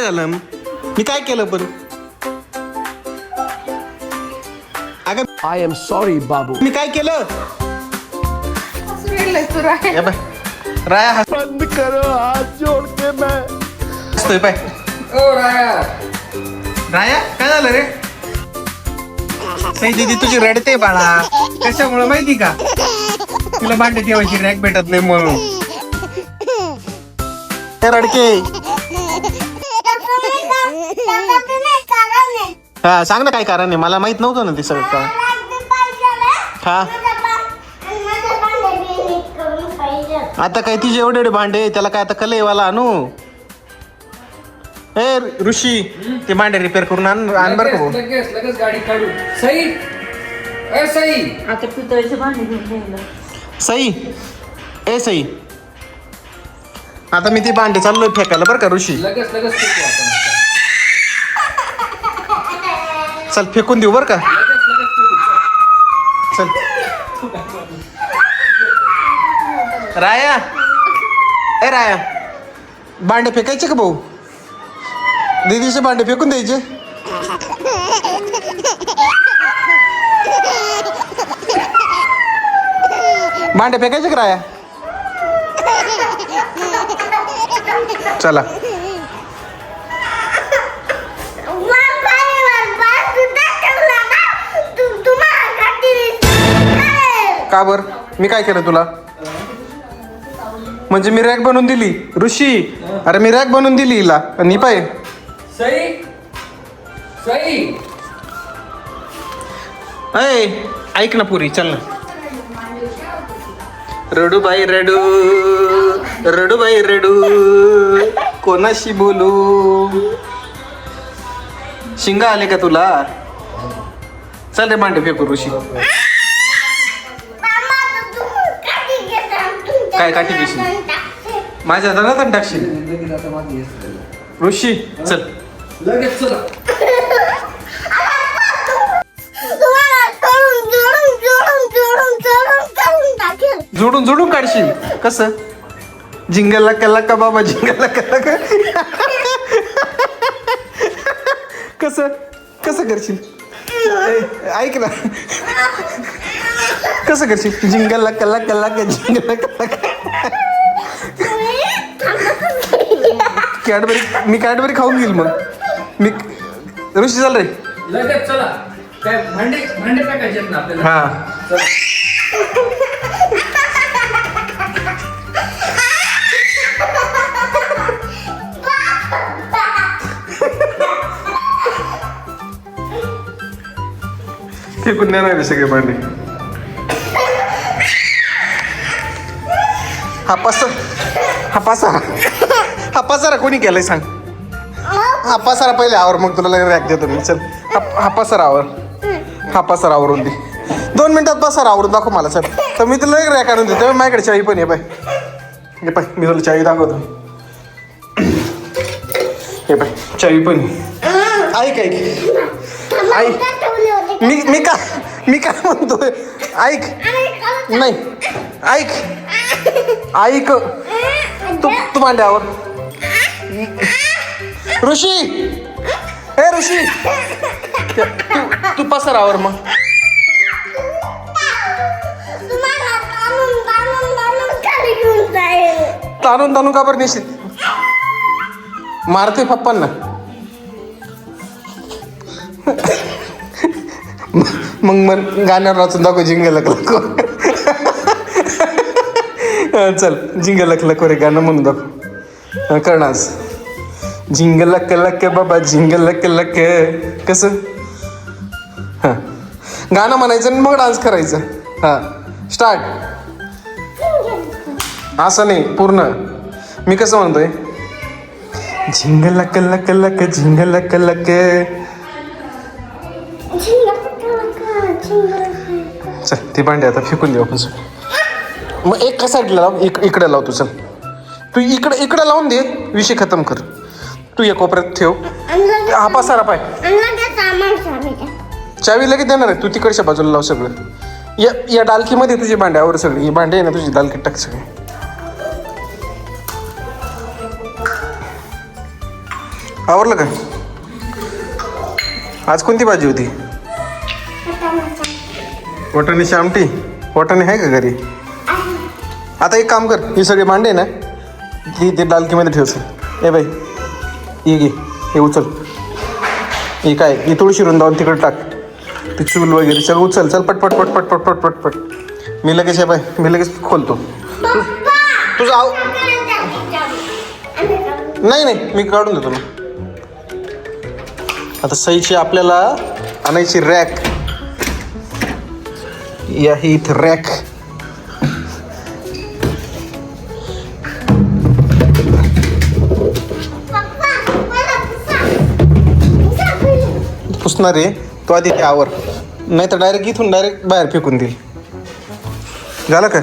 काय झालं? मी काय केलं पण? अगं आय एम सॉरी बाबू. मी काय केलं? राया या बाय राया बंद करो हाथ जोड़ के मैं. हसतोय पाय. ओ राया राया काय झालं रे? नाही दीदी तुझी रडते बाळा. कशामुळे माहिती का? तुला भांडे ठेवायची रॅक भेटत नाही म्हणून. हे रडके. हा सांग ना काय कारण आहे. मला माहित नव्हतं ना ते सगळं का. हा आता काय तिचे एवढे एवढे भांडे त्याला काय आता कलईवाला आणू. ए ऋषी ते भांडे रिपेअर करून आण बरं का भाऊ. लगेच गाडी काढू. सई ए सई आता पितळेचे भांडे घेऊन गेलं. सई ए सई आता मी ते भांडे चाललोय फेकायला बरं का ऋषी. लगेच फेकू आपण. चल फेकून देऊ बरं का. लगेच फेकू. चल राया ए राया भांडे फेकायचे का भाऊ. दीदीचे भांडे फेकून द्यायचे. भांडे फेकायचे का राया. चला का बर मी काय केलं तुला. म्हणजे मी रॅक बनवून दिली ऋषी. अरे मी रॅक बनवून दिली हिला आणि पाय. सई सई अय ऐक ना पुरी चल ना. रडू बाई रडू रडू बाई रडू कोणाशी बोलू. शिंगा आले का तुला. चल रे भांडे फेकू ऋषी. काय काठी घेशील माझ्या हातानं टाकशील. लगेच आता माझी येस. ऋषी चल. लगेच चला. जोडून जोडून काढशील कसं. झिंगला कल्ला का बाबा झिंगला कल्ला का. कसं कसं करशील. ऐक ना कसं करशील. झिंगला कल्ला कल्ला का झिंगला कल्ला का. कॅडबरी मी कॅडबरी खाऊन घेईल मग मी. ऋषी चाल रे. लगेच चला. काय भांडे टाकायचे ना आपल्याला. हा चला. फेकून देणार आहे सगळे भांडे. हा पसारा कोणी केलाय सांग. हा पसारा पहिले आवर मग तुला रॅक देतो मी. चल हा पसारा आवर. हा पसारा आवरून दे. 2 मिनिटात पसारा आवरून दाखव मला. चल तर मी तुला रॅक आणून देतो. माझ्याकडे चावी पण आहे पाय. हे पाय मी तुला चावी दाखवतो. हे पाय चावी पण ऐक ऐक मी काय म्हणतोय ऐक. नाही ऐक तू भांड्यावर. ऋषी हे ऋषी तू पसरावर मग. ताणून का बरं निश्चित मारते पप्पांना. मग गाण्यावर वाचून दाखव जिंगल लक. चल जिंगल लक रे गाणं म्हणून दाखव. करणास झिंग लक लक बाबा झिंग लक लक. कसं हां गाणं म्हणायचं आणि मग डान्स करायचं. हां स्टार्ट. असं नाही पूर्ण. मी कसं म्हणतोय. झिंग लक लक लक झिंग लक लक. चल ते भांडे आता फेकून देऊ आपण. मग एका साईडला लाव. इकडे लाव तू. चल तू इकडे लावून दे. विषय खतम कर. तू एक कोपऱ्यात ठेव. हा पसारा पाय. चावी लगेच देणार आहे. तू तिकडच्या बाजूला लाव सगळं. या डालकीमध्ये तुझी भांड्यावर सगळी. ही भांडे आहे ना तुझी डालकीत टाक सगळी. आवरलं का? आज कोणती भाजी होती? वाटाण्याची आमटी. वाटाणे आहे का घरी? आता एक काम कर, ही सगळी मांडे ना ती ते डालकीमध्ये ठेवशील. ए बाई ये घे, हे उचल. ही काय, ही तुळशी रुंदावून तिकडे टाक. ती चूल वगैरे सगळं उचल. चल पटपट पटपट पटपट पटपट. मी लगेच आहे बाय, मी लगेच खोलतो. तुझं आव नाही नाही, मी काढून देतो ना. आता सईची आपल्याला आणायची रॅक. या ही इथं रॅक. पुसणार आहे तो आधी, त्यावर नाही तर डायरेक्ट इथून डायरेक्ट बाहेर फेकून देईल. झालं का?